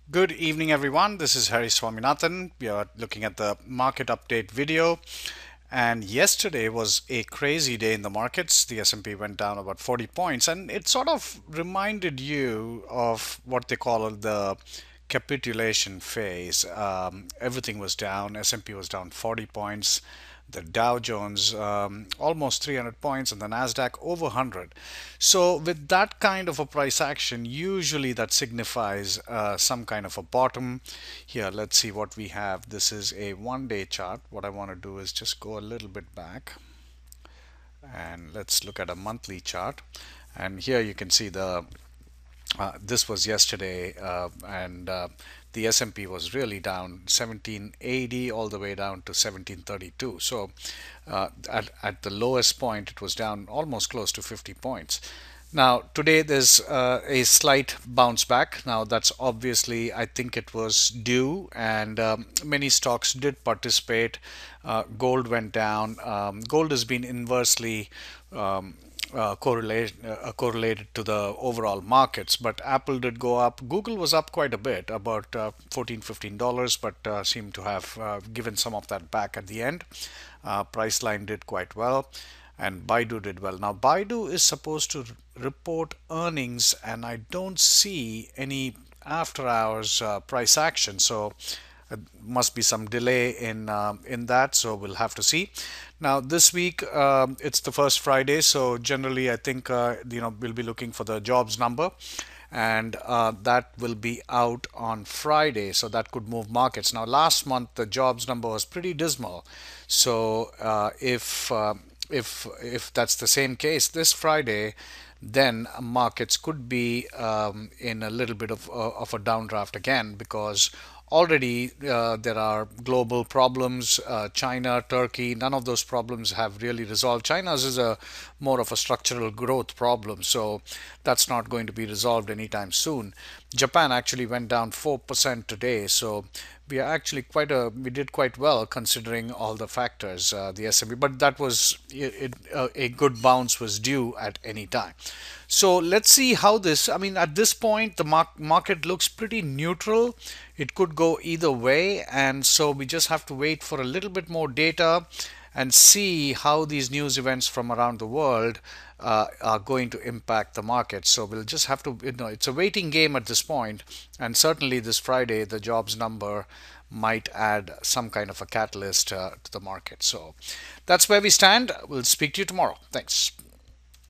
Good evening, everyone. This is Harry Swaminathan. We are looking at the market update video. And yesterday was a crazy day in the markets. The S&P went down about 40 points, and it sort of reminded you of what they call the capitulation phase. Everything was down. S&P was down 40 points. The Dow Jones almost 300 points, and the Nasdaq over 100. So with that kind of a price action, usually that signifies some kind of a bottom. Here, let's see what we have. This is a one-day chart. What I want to do is just go a little bit back, and let's look at a monthly chart. And here you can see this was yesterday, and the S&P was really down 1780 all the way down to 1732. So at the lowest point, it was down almost close to 50 points. Now, today there's a slight bounce back. Now, that's obviously, I think it was due, and many stocks did participate. Gold went down. Gold has been inversely correlated to the overall markets, but Apple did go up. Google was up quite a bit, about $14-15, but seemed to have given some of that back at the end. Priceline did quite well, and Baidu did well. Now, Baidu is supposed to report earnings, and I don't see any after hours price action, so must be some delay in that, so we'll have to see. Now this week it's the first Friday, so generally I think we'll be looking for the jobs number, and that will be out on Friday, so that could move markets. Now last month the jobs number was pretty dismal, so if that's the same case this Friday, then markets could be in a little bit of a downdraft again, because already there are global problems. China, Turkey, none of those problems have really resolved. China's is a more of a structural growth problem, so that's not going to be resolved anytime soon. Japan actually went down 4% today, so we are actually we did quite well considering all the factors, the S&P, but that was a good bounce was due at any time. So let's see how this, I mean, at this point, the market looks pretty neutral. It could go either way. And so we just have to wait for a little bit more data and see how these news events from around the world are going to impact the market. So we'll just have to, it's a waiting game at this point. And certainly this Friday, the jobs number might add some kind of a catalyst to the market. So that's where we stand. We'll speak to you tomorrow. Thanks.